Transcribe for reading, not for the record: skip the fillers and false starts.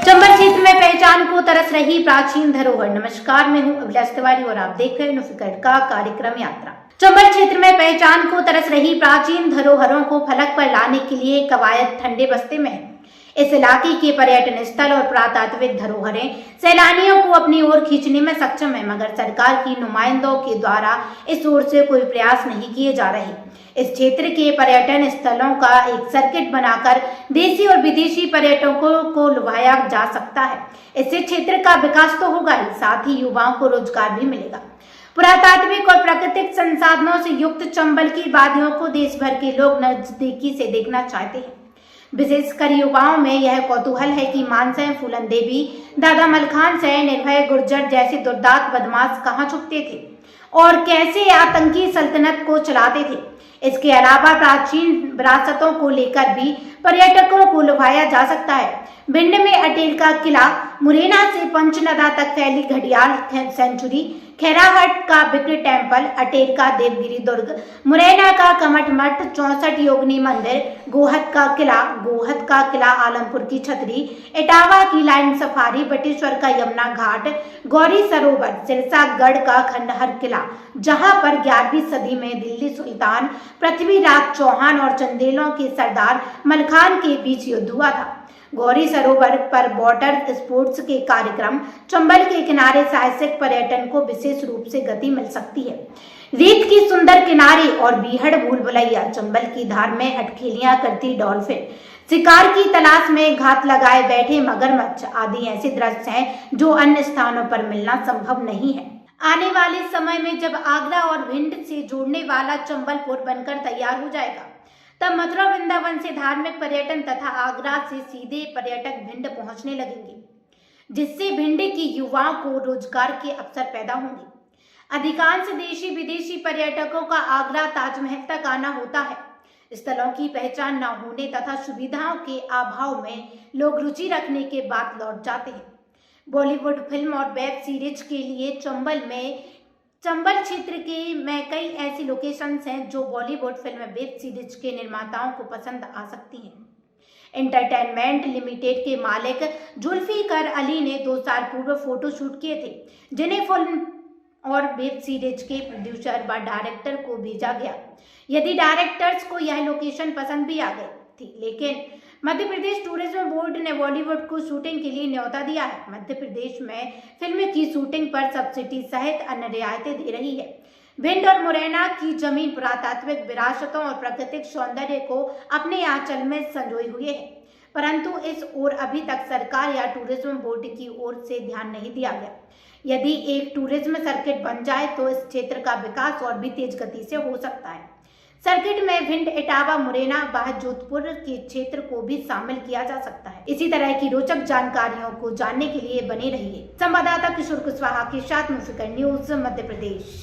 चंबल क्षेत्र में पहचान को तरस रही प्राचीन धरोहर। नमस्कार, मैं हूं अभिलाष तिवारी और आप देख रहे हैं नुफिकट का कार्यक्रम यात्रा। चंबल क्षेत्र में पहचान को तरस रही प्राचीन धरोहरों को फलक पर लाने के लिए कवायद ठंडे बस्ते में है। इस इलाके के पर्यटन स्थल और पुरातात्विक धरोहरें सैलानियों को अपनी ओर खींचने में सक्षम है, मगर सरकार की नुमाइंदों के द्वारा इस ओर से कोई प्रयास नहीं किए जा रहे। इस क्षेत्र के पर्यटन स्थलों का एक सर्किट बनाकर देशी और विदेशी पर्यटकों को लुभाया जा सकता है। इससे क्षेत्र का विकास तो होगा ही, साथ ही युवाओं को रोजगार भी मिलेगा। पुरातात्विक और प्राकृतिक संसाधनों से युक्त चंबल की वादियों को देश भर के लोग नजदीकी से देखना चाहते हैं। विशेषकर युवाओं में यह कौतूहल है कि मानसिंह, फूलन देवी, दादा मलखान सह निर्भय गुर्जर जैसे दुर्दांत बदमाश कहाँ छुपते थे और कैसे आतंकी सल्तनत को चलाते थे। इसके अलावा प्राचीन विरासतों को लेकर भी पर्यटकों को लुभाया जा सकता है। भिंड में अटेल का किला, मुरैना से पंचनदा तक फैली घड़ियाल सेंचुरी, खैराहट का बिक्री टेम्पल, अटेल का देवगिरी दुर्ग, मुरैना का कमठ मठ, 64 योगिनी मंदिर, गोहद का किला, आलमपुर की छतरी, इटावा की लाइन सफारी, बटेश्वर का यमुना घाट, गौरी सरोवर, सिरसागढ़ का खंडहर किला, जहां पर 11वीं सदी में दिल्ली सुल्तान पृथ्वीराज चौहान और चंदेलों के सरदार मलखान के बीच युद्ध हुआ था। गौरी सरोवर पर वाटर स्पोर्ट्स के कार्यक्रम, चंबल के किनारे साहसिक पर्यटन को विशेष रूप से गति मिल सकती है। रेत की सुंदर किनारे और बीहड़ भूल भुलैया, चंबल की धार में अटखेलियां करती डॉल्फिन, शिकार की तलाश में घात लगाए बैठे मगरमच्छ आदि ऐसे दृश्य हैं जो अन्य स्थानों पर मिलना संभव नहीं है। आने वाले समय में जब आगरा और भिंड से जोड़ने वाला चंबल पुल बनकर तैयार हो जाएगा, तब मथुरा वृंदावन से धार्मिक पर्यटन तथा आगरा से सीधे पर्यटक भिंड पहुंचने लगेंगे, जिससे भिंड के युवाओं को रोजगार के अवसर पैदा होंगे। अधिकांश देशी विदेशी पर्यटकों का आगरा ताजमहल तक आना होता है। स्थलों की पहचान न होने तथा सुविधाओं के अभाव में लोग रुचि रखने के बाद लौट जाते हैं। बॉलीवुड फिल्म और वेब सीरीज के लिए चंबल क्षेत्र में कई ऐसी लोकेशंस हैं जो बॉलीवुड फिल्म वेब सीरीज के निर्माताओं को पसंद आ सकती हैं। एंटरटेनमेंट लिमिटेड के मालिक जुल्फिकार अली ने 2 साल पूर्व फोटो शूट किए थे, जिन्हें फिल्म और वेब सीरीज के प्रोड्यूसर व डायरेक्टर को भेजा गया। यदि डायरेक्टर्स को यह लोकेशन पसंद भी आ गई थी, लेकिन मध्य प्रदेश टूरिज्म बोर्ड ने बॉलीवुड को शूटिंग के लिए न्योता दिया है। मध्य प्रदेश में फिल्म की शूटिंग पर सब्सिडी सहित अन्य रियायतें दे रही है। भिंड और मुरैना की जमीन पुरातात्विक विरासतों और प्राकृतिक सौंदर्य को अपने आंचल में संजोए हुए है, परंतु इस ओर अभी तक सरकार या टूरिज्म बोर्ड की ओर से ध्यान नहीं दिया गया। यदि एक टूरिज्म सर्किट बन जाए तो इस क्षेत्र का विकास और भी तेज गति से हो सकता है। सर्किट में भिंड, इटावा, मुरैना व जोधपुर के क्षेत्र को भी शामिल किया जा सकता है। इसी तरह की रोचक जानकारियों को जानने के लिए बने रहिए संवाददाता किशोर कुशवाहा के साथ नुफिकट न्यूज मध्य प्रदेश।